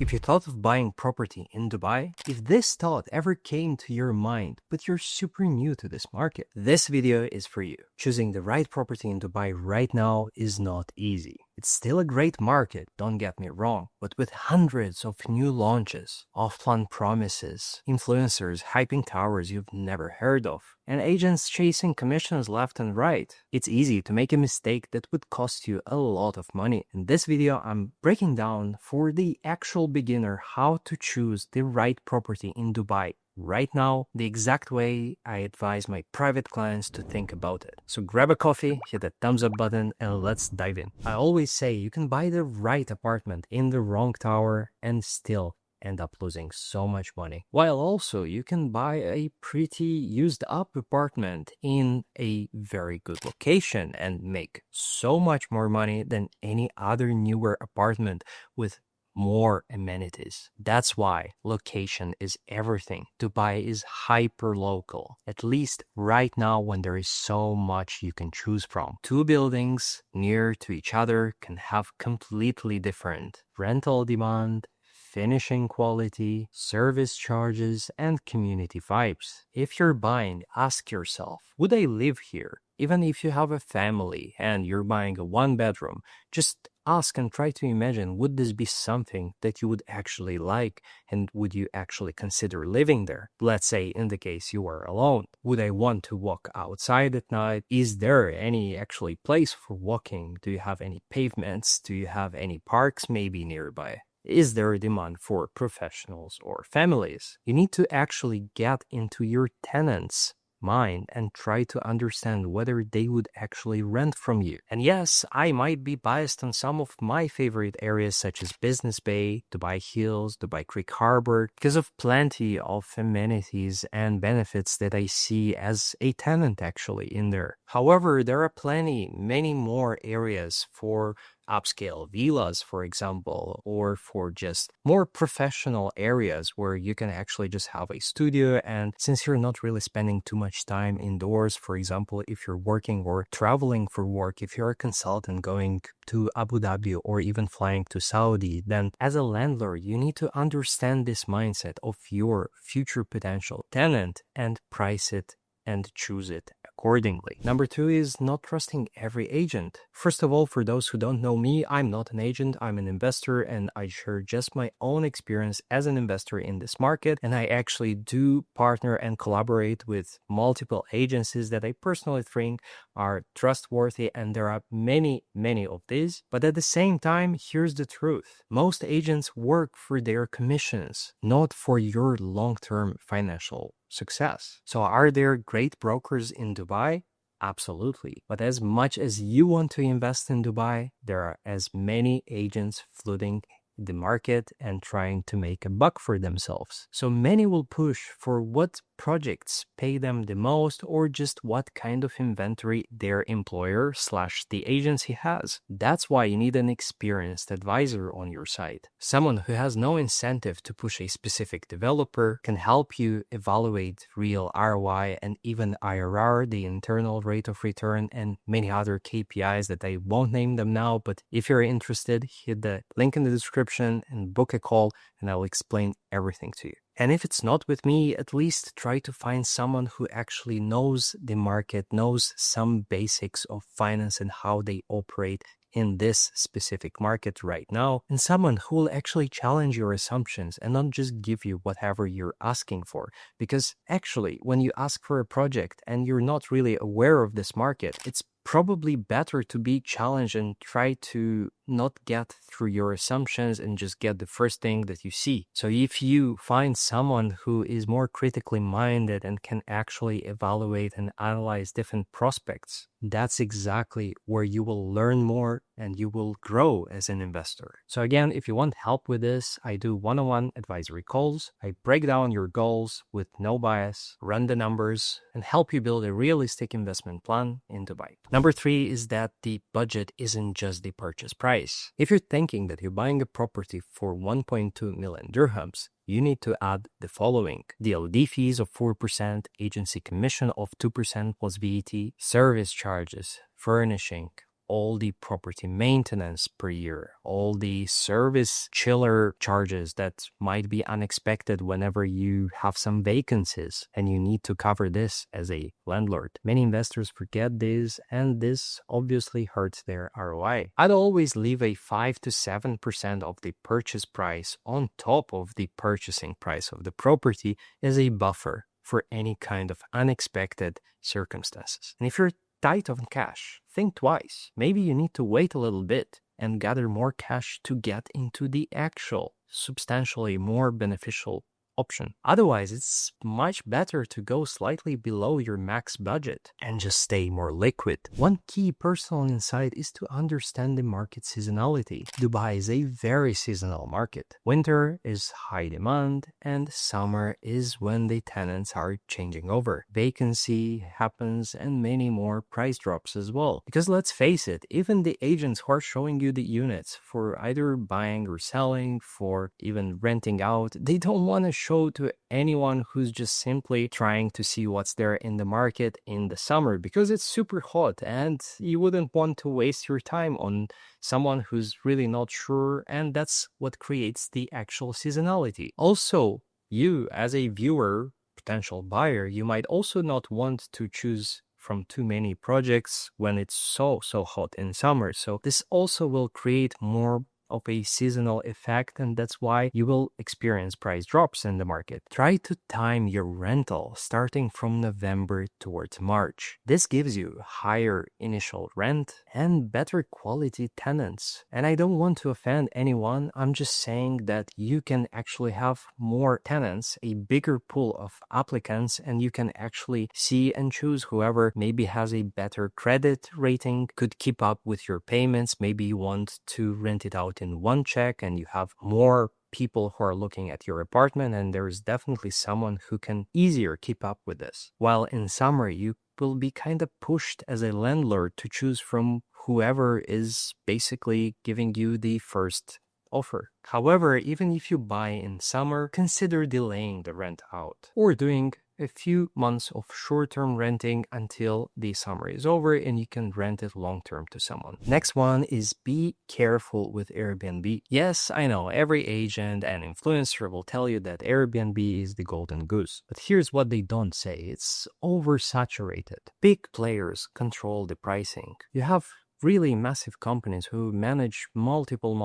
If you thought of buying property in Dubai, if this thought ever came to your mind, but you're super new to this market, this video is for you. Choosing the right property in Dubai right now is not easy. It's still a great market, don't get me wrong, but with hundreds of new launches, off-plan promises, influencers hyping towers you've never heard of, and agents chasing commissions left and right, it's easy to make a mistake that would cost you a lot of money. In this video, I'm breaking down for the actual beginner how to choose the right property in Dubai right now, the exact way I advise my private clients to think about it. So grab a coffee, hit that thumbs up button, and let's dive in. I always say you can buy the right apartment in the wrong tower and still end up losing so much money. While also you can buy a pretty used up apartment in a very good location and make so much more money than any other newer apartment with more amenities. That's why location is everything. Dubai is hyper local, at least right now when there is so much you can choose from. Two buildings near to each other can have completely different rental demand, finishing quality, service charges, and community vibes. If you're buying, ask yourself, would I live here? Even if you have a family and you're buying a one-bedroom, just ask and try to imagine, would this be something that you would actually like, and would you actually consider living there? Let's say in the case you are alone. Would I want to walk outside at night? Is there any actually place for walking? Do you have any pavements? Do you have any parks maybe nearby? Is there a demand for professionals or families? You need to actually get into your tenants' mind and try to understand whether they would actually rent from you. And yes, I might be biased on some of my favorite areas such as Business Bay, Dubai Hills, Dubai Creek Harbor, because of plenty of amenities and benefits that I see as a tenant actually in there. However, there are many more areas for upscale villas, for example, or for just more professional areas where you can actually just have a studio. And since you're not really spending too much time indoors, for example, if you're working or traveling for work, if you're a consultant going to Abu Dhabi or even flying to Saudi, then as a landlord, you need to understand this mindset of your future potential tenant and price it and choose it accordingly. Number two is not trusting every agent. First of all, for those who don't know me, I'm not an agent, I'm an investor, and I share just my own experience as an investor in this market. And I actually do partner and collaborate with multiple agencies that I personally think are trustworthy, and there are many of these. But at the same time, here's the truth. Most agents work for their commissions, not for your long-term financial success. So are there great brokers in Dubai? Absolutely. But as much as you want to invest in Dubai, there are as many agents flooding the market and trying to make a buck for themselves. So many will push for what projects pay them the most, or just what kind of inventory their employer / the agency has. That's why you need an experienced advisor on your side. Someone who has no incentive to push a specific developer, can help you evaluate real ROI and even IRR, the internal rate of return, and many other KPIs that I won't name them now, but if you're interested, hit the link in the description and book a call and I'll explain everything to you. And if it's not with me, at least try to find someone who actually knows the market, knows some basics of finance and how they operate in this specific market right now, and someone who will actually challenge your assumptions and not just give you whatever you're asking for. Because actually, when you ask for a project and you're not really aware of this market, it's probably better to be challenged and try to not get through your assumptions and just get the first thing that you see. So if you find someone who is more critically minded and can actually evaluate and analyze different prospects, that's exactly where you will learn more and you will grow as an investor. So again, if you want help with this, I do one-on-one advisory calls. I break down your goals with no bias, run the numbers, and help you build a realistic investment plan in Dubai. Number three is that the budget isn't just the purchase price. If you're thinking that you're buying a property for 1.2 million dirhams, you need to add the following: DLD fees of 4%, agency commission of 2% plus VAT, service charges, furnishing, all the property maintenance per year, all the service chiller charges that might be unexpected whenever you have some vacancies and you need to cover this as a landlord. Many investors forget this, and this obviously hurts their ROI. I'd always leave a 5 to 7% of the purchase price on top of the purchasing price of the property as a buffer for any kind of unexpected circumstances. And if you're tight on cash, think twice. Maybe you need to wait a little bit and gather more cash to get into the actual, substantially more beneficial option. Otherwise, it's much better to go slightly below your max budget and just stay more liquid. One key personal insight is to understand the market seasonality. Dubai is a very seasonal market. Winter is high demand and summer is when the tenants are changing over. Vacancy happens and many more price drops as well. Because let's face it, even the agents who are showing you the units for either buying or selling, for even renting out, they don't want to show to anyone who's just simply trying to see what's there in the market in the summer, because it's super hot and you wouldn't want to waste your time on someone who's really not sure, and that's what creates the actual seasonality. Also, you as a viewer, potential buyer, you might also not want to choose from too many projects when it's so hot in summer. So this also will create more of a seasonal effect, and that's why you will experience price drops in the market. Try to time your rental starting from November towards March. This gives you higher initial rent and better quality tenants. And I don't want to offend anyone, I'm just saying that you can actually have more tenants, a bigger pool of applicants, and you can actually see and choose whoever maybe has a better credit rating, could keep up with your payments. Maybe you want to rent it out in one check and you have more people who are looking at your apartment, and there is definitely someone who can easier keep up with this. While in summer, you will be kind of pushed as a landlord to choose from whoever is basically giving you the first offer. However, even if you buy in summer, consider delaying the rent out or doing a few months of short-term renting until the summer is over and you can rent it long-term to someone. Next one is be careful with Airbnb. Yes, I know every agent and influencer will tell you that Airbnb is the golden goose, but here's what they don't say. It's oversaturated. Big players control the pricing. You have really massive companies who manage multiple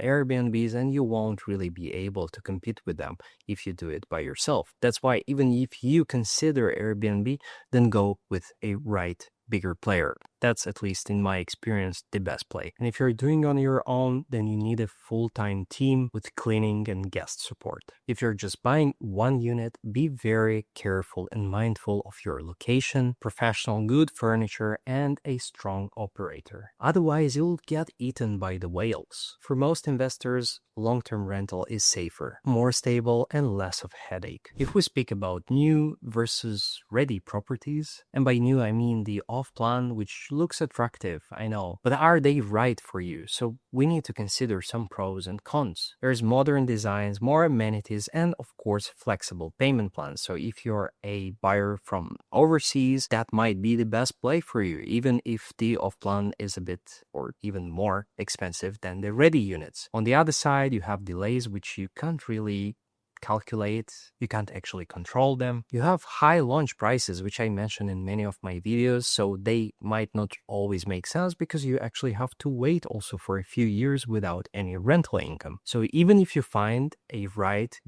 Airbnbs, and you won't really be able to compete with them if you do it by yourself. That's why even if you consider Airbnb, then go with a bigger player. That's, at least in my experience, the best play. And if you're doing on your own, then you need a full-time team with cleaning and guest support. If you're just buying one unit, be very careful and mindful of your location, professional good furniture, and a strong operator. Otherwise, you'll get eaten by the whales. For most investors, long-term rental is safer, more stable, and less of headache. If we speak about new versus ready properties, and by new I mean the off-plan, which looks attractive, I know, but are they right for you? So we need to consider some pros and cons. There's modern designs, more amenities, and of course flexible payment plans. So if you're a buyer from overseas, that might be the best play for you, even if the off-plan is a bit or even more expensive than the ready units. On the other side, you have delays which you can't really calculate, you can't actually control them. You have high launch prices, which I mentioned in many of my videos, so they might not always make sense because you actually have to wait also for a few years without any rental income. So even if you find a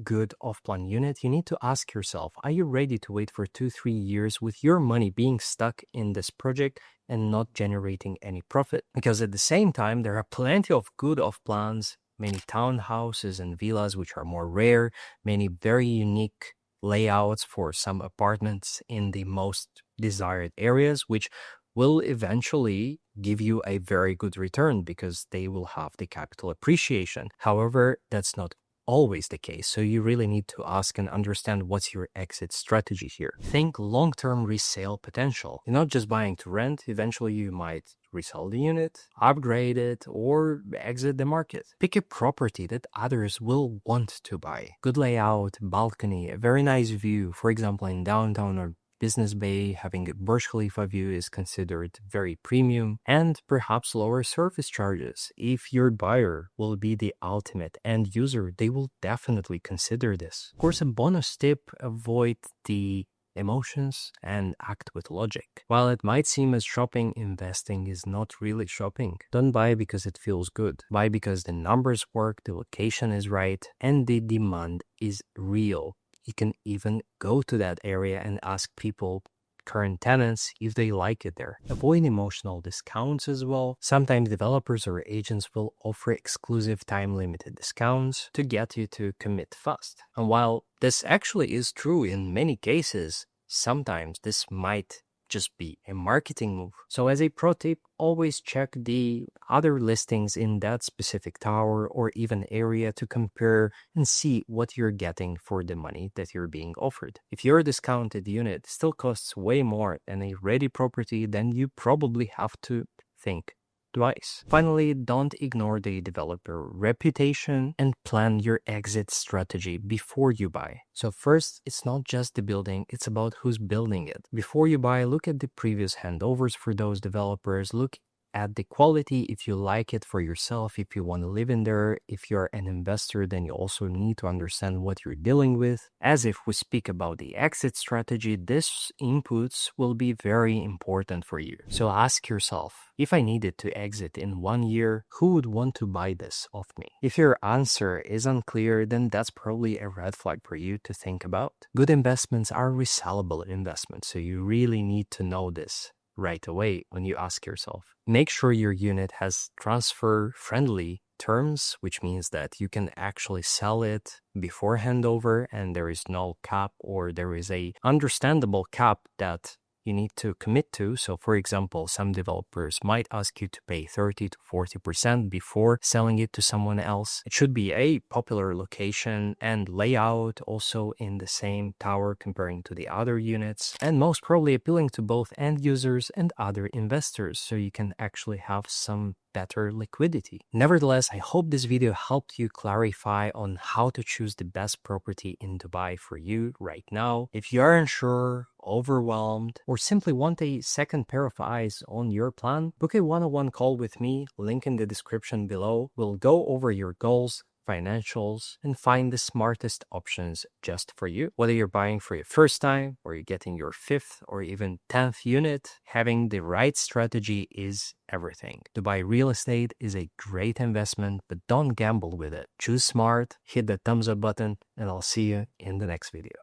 good off-plan unit, you need to ask yourself, are you ready to wait for 2-3 years with your money being stuck in this project and not generating any profit? Because at the same time, there are plenty of good off-plans, many townhouses and villas which are more rare, many very unique layouts for some apartments in the most desired areas, which will eventually give you a very good return because they will have the capital appreciation. However, that's not always the case, so you really need to ask and understand what's your exit strategy here. Think long-term resale potential. You're not just buying to rent. Eventually you might resell the unit, upgrade it, or exit the market. Pick a property that others will want to buy. Good layout, balcony, a very nice view, for example in downtown or business bay, having a Burj Khalifa view is considered very premium, and perhaps lower service charges. If your buyer will be the ultimate end user, they will definitely consider this. Of course, a bonus tip: avoid the emotions and act with logic. While it might seem as shopping, investing is not really shopping. Don't buy because it feels good. Buy because the numbers work, the location is right, and the demand is real. You can even go to that area and ask people, current tenants, if they like it there. Avoid emotional discounts as well. Sometimes developers or agents will offer exclusive time-limited discounts to get you to commit fast. And while this actually is true in many cases, sometimes this might just be a marketing move. So as a pro tip, always check the other listings in that specific tower or even area to compare and see what you're getting for the money that you're being offered. If your discounted unit still costs way more than a ready property, then you probably have to think twice. Finally, don't ignore the developer reputation and plan your exit strategy before you buy. So first, it's not just the building, it's about who's building it. Before you buy, look at the previous handovers for those developers, look at the quality if you like it for yourself, if you want to live in there. If you're an investor, then you also need to understand what you're dealing with. As if we speak about the exit strategy, these inputs will be very important for you. So ask yourself, if I needed to exit in 1 year, who would want to buy this off me? If your answer is unclear, then that's probably a red flag for you to think about. Good investments are resellable investments, so you really need to know this right away when you ask yourself. Make sure your unit has transfer-friendly terms, which means that you can actually sell it before handover and there is no cap, or there is a understandable cap that you need to commit to. So for example, some developers might ask you to pay 30 to 40% before selling it to someone else. It should be a popular location and layout, also in the same tower comparing to the other units, and most probably appealing to both end users and other investors, so you can actually have some better liquidity. Nevertheless, I hope this video helped you clarify on how to choose the best property in Dubai for you right now. If you are unsure, overwhelmed, or simply want a second pair of eyes on your plan, book a one-on-one call with me, link in the description below. We'll go over your goals, financials, and find the smartest options just for you. Whether you're buying for your first time or you're getting your 5th or even 10th unit, having the right strategy is everything. Dubai real estate is a great investment, but don't gamble with it. Choose smart, hit the thumbs up button, and I'll see you in the next video.